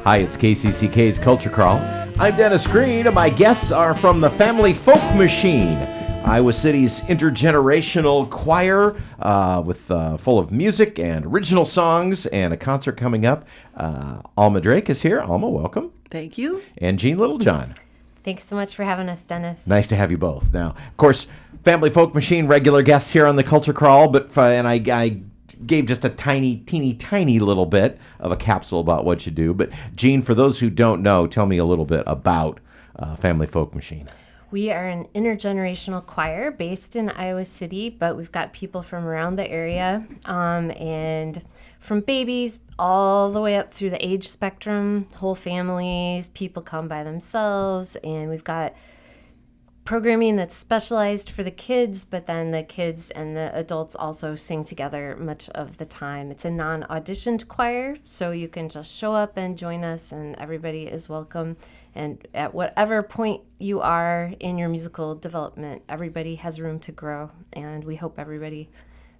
Hi, it's KCCK's Culture Crawl. I'm Dennis Green, and my guests are from the Family Folk Machine, Iowa City's intergenerational choir with full of music and original songs and a concert coming up. Alma Drake is here. Alma, welcome. Thank you. And Jean Littlejohn. Thanks so much for having us, Dennis. Nice to have you both. Now, of course, Family Folk Machine, regular guests here on the Culture Crawl, and I gave just a teeny tiny little bit of a capsule about what you do. But Jean, for those who don't know, tell me a little bit about Family Folk Machine. We are an intergenerational choir based in Iowa City, but we've got people from around the area, and from babies all the way up through the age spectrum, whole families, people come by themselves, and we've got programming that's specialized for the kids, but then the kids and the adults also sing together much of the time. It's a non-auditioned choir, so you can just show up and join us, and everybody is welcome. And at whatever point you are in your musical development, everybody has room to grow, and we hope everybody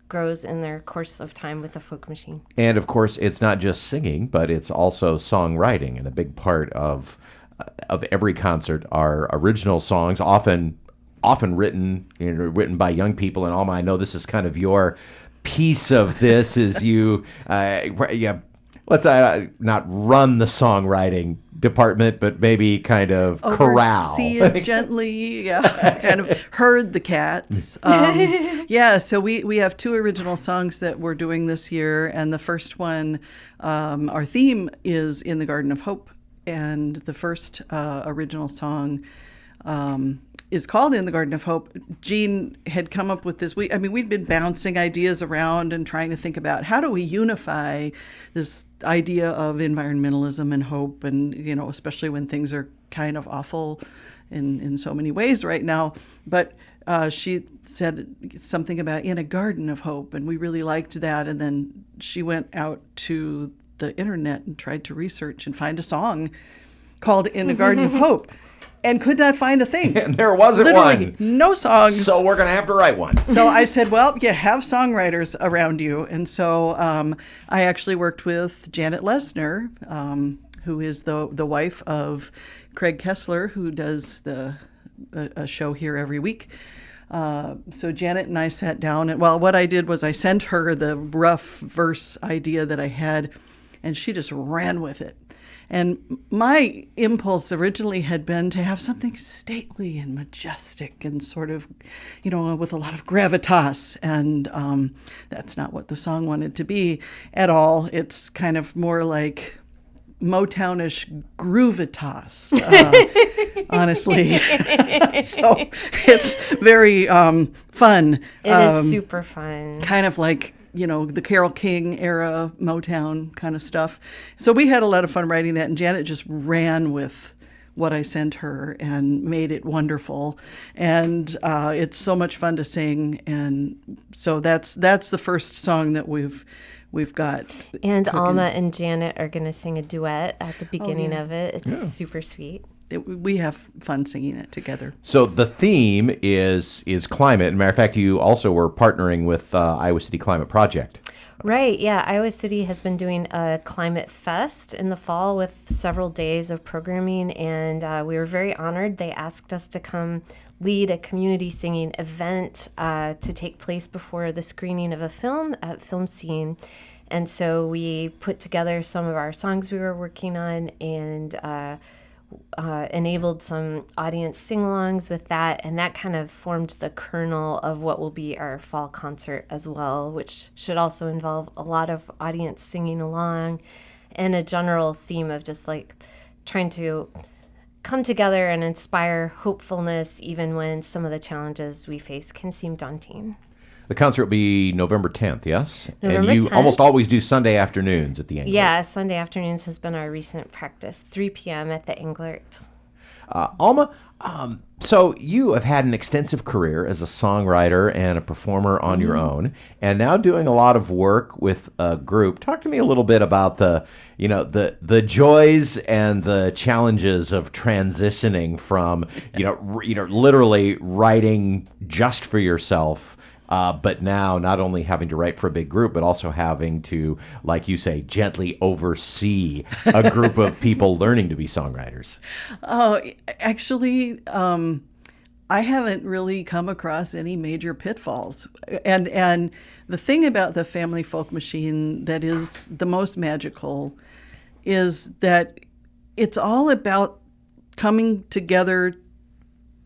grows in their course of time with the folk machine. And of course, it's not just singing, but it's also songwriting, and a big part of every concert are original songs, often written by young people. And Alma, I know this is kind of your piece of this, is you let's not run the songwriting department, but maybe kind of corral. Oversee it gently, kind of herd the cats. So we have two original songs that we're doing this year, and the first one, our theme is In the Garden of Hope, and the first original song is called In the Garden of Hope. Jean had come up with this. We'd been bouncing ideas around and trying to think about how do we unify this idea of environmentalism and hope, and especially when things are kind of awful in so many ways right now. But she said something about In a Garden of Hope, and we really liked that. And then she went out to the internet and tried to research and find a song called In a Garden of Hope, and could not find a thing. And there wasn't Literally one. No songs. So we're going to have to write one. So I said, well, you have songwriters around you. And so I actually worked with Janet Lesner, who is the wife of Craig Kessler, who does a show here every week. So Janet and I sat down, and what I did was I sent her the rough verse idea that I had, and she just ran with it. And my impulse originally had been to have something stately and majestic and sort of, with a lot of gravitas. And that's not what the song wanted to be at all. It's kind of more like Motownish Groove-itas, honestly. So it's very fun. It is super fun. Kind of like, the Carole King era Motown kind of stuff. So we had a lot of fun writing that, and Janet just ran with what I sent her and made it wonderful. And it's so much fun to sing. And so that's the first song that we've got. And cooking. Alma and Janet are going to sing a duet at the beginning of it. It's super sweet. We have fun singing it together. So the theme is climate. As a matter of fact, you also were partnering with Iowa City Climate Project. Right, yeah. Iowa City has been doing a climate fest in the fall with several days of programming, and we were very honored. They asked us to come lead a community singing event to take place before the screening of a film at Film Scene. And so we put together some of our songs we were working on, and enabled some audience sing-alongs with that, and that kind of formed the kernel of what will be our fall concert as well, which should also involve a lot of audience singing along and a general theme of just like trying to come together and inspire hopefulness even when some of the challenges we face can seem daunting. The concert will be November 10th, yes? November and you 10th. Almost always do Sunday afternoons at the Englert. Yeah, Sunday afternoons has been our recent practice, 3 p.m. at the Englert. Alma, so you have had an extensive career as a songwriter and a performer on your own, and now doing a lot of work with a group. Talk to me a little bit about the joys and the challenges of transitioning from literally writing just for yourself but now not only having to write for a big group, but also having to, like you say, gently oversee a group of people learning to be songwriters. Oh, actually, I haven't really come across any major pitfalls. And the thing about the family folk machine that is the most magical is that it's all about coming together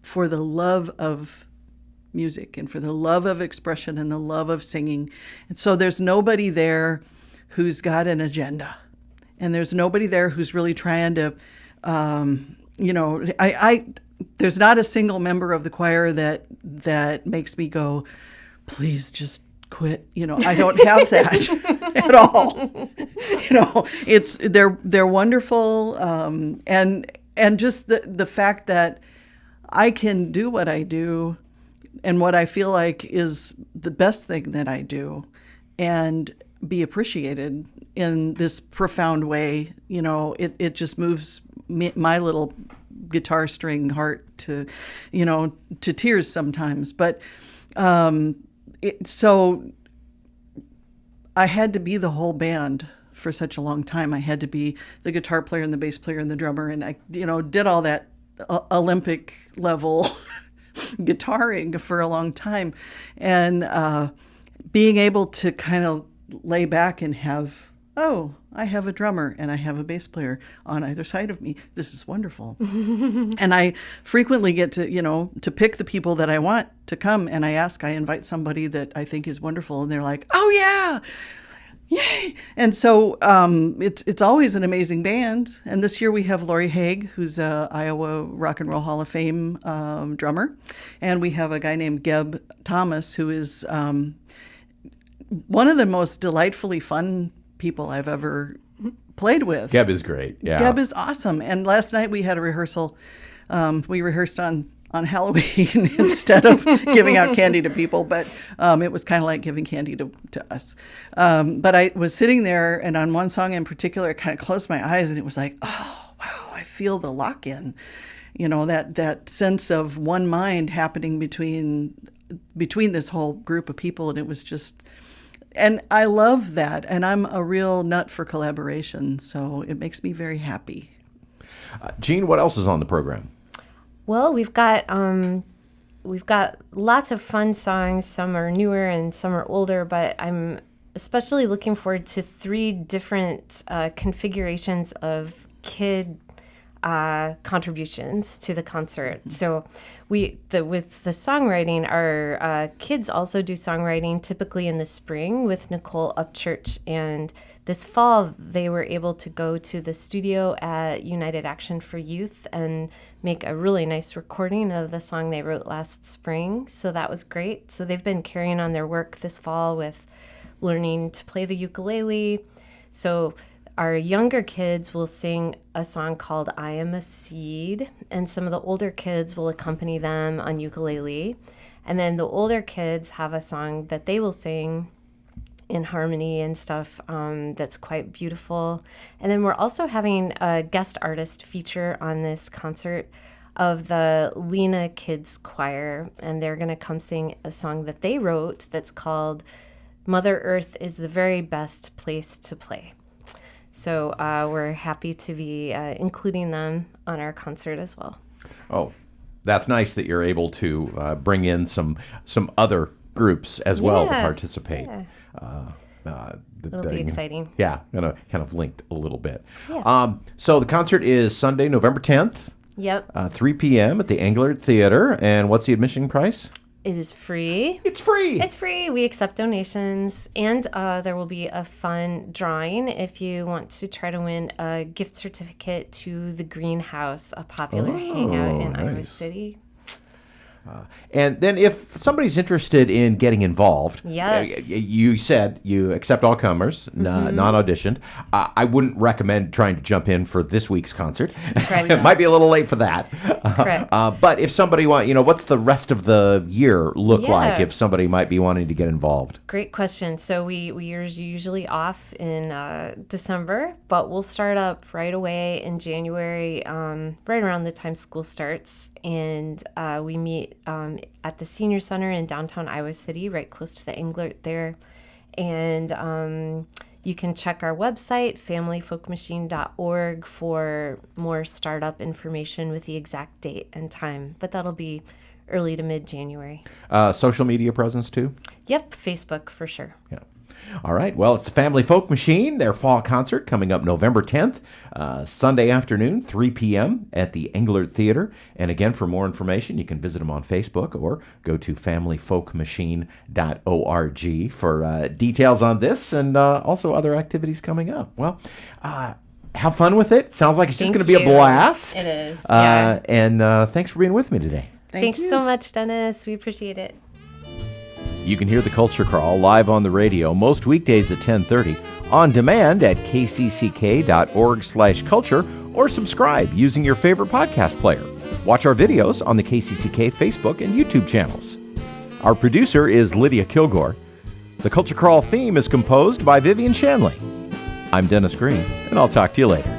for the love of music and for the love of expression and the love of singing. And so there's nobody there who's got an agenda. And there's nobody there who's really trying to, there's not a single member of the choir that makes me go, please just quit. I don't have that at all. They're wonderful. And just the fact that I can do what I do and what I feel like is the best thing that I do and be appreciated in this profound way. It just moves my little guitar string heart to tears sometimes. But so I had to be the whole band for such a long time. I had to be the guitar player and the bass player and the drummer, and I did all that Olympic level guitaring for a long time, and being able to kind of lay back and have, I have a drummer and I have a bass player on either side of me. This is wonderful. And I frequently get to pick the people that I want to come, and I invite somebody that I think is wonderful, and they're like, oh yeah, yay. And so it's always an amazing band. And this year we have Lori Haig, who's a Iowa Rock and Roll Hall of Fame drummer. And we have a guy named Geb Thomas, who is one of the most delightfully fun people I've ever played with. Geb is great. Yeah. Geb is awesome. And last night we had a rehearsal. We rehearsed on Halloween instead of giving out candy to people, but it was kind of like giving candy to us. But I was sitting there, and on one song in particular, I kind of closed my eyes, and it was like, oh, wow, I feel the lock-in. That sense of one mind happening between this whole group of people, and it was just... And I love that, and I'm a real nut for collaboration, so it makes me very happy. Jean, what else is on the program? Well, we've got lots of fun songs. Some are newer and some are older, but I'm especially looking forward to 3 different configurations of kid contributions to the concert. So with the songwriting, our kids also do songwriting typically in the spring with Nicole Upchurch, and this fall they were able to go to the studio at United Action for Youth and make a really nice recording of the song they wrote last spring. So that was great. So they've been carrying on their work this fall with learning to play the ukulele. So our younger kids will sing a song called I Am a Seed, and some of the older kids will accompany them on ukulele. And then the older kids have a song that they will sing in harmony and stuff that's quite beautiful. And then we're also having a guest artist feature on this concert of the Lena Kids Choir, and they're going to come sing a song that they wrote that's called Mother Earth is the Very Best Place to Play. So we're happy to be including them on our concert as well. Oh, that's nice that you're able to bring in some other groups as well to participate. Yeah. It'll be exciting. Yeah, kind of linked a little bit. Yeah. So the concert is Sunday, November 10th. Yep. 3 p.m. at the Englert Theater. And what's the admission price? It is free. It's free. It's free. We accept donations. And there will be a fun drawing if you want to try to win a gift certificate to the Greenhouse, a popular hangout in Iowa City. And then if somebody's interested in getting involved, yes. You said you accept all comers, non-auditioned. I wouldn't recommend trying to jump in for this week's concert. It might be a little late for that. Correct. But if somebody what's the rest of the year look like if somebody might be wanting to get involved? Great question. So we are usually off in December, but we'll start up right away in January, right around the time school starts. And we meet night at the Senior Center in downtown Iowa City, right close to the Englert there. And you can check our website, familyfolkmachine.org, for more startup information with the exact date and time. But that'll be early to mid-January. Social media presence too? Yep, Facebook for sure. Yeah. All right. Well, it's the Family Folk Machine, their fall concert coming up November 10th, Sunday afternoon, 3 p.m. at the Englert Theater. And again, for more information, you can visit them on Facebook or go to familyfolkmachine.org for details on this and also other activities coming up. Well, have fun with it. Sounds like it's just going to be a blast. It is. Yeah. And thanks for being with me today. Thanks so much, Dennis. We appreciate it. You can hear the Culture Crawl live on the radio most weekdays at 10:30, on demand at kcck.org/culture, or subscribe using your favorite podcast player. Watch our videos on the KCCK Facebook and YouTube channels. Our producer is Lydia Kilgore. The Culture Crawl theme is composed by Vivian Shanley. I'm Dennis Green, and I'll talk to you later.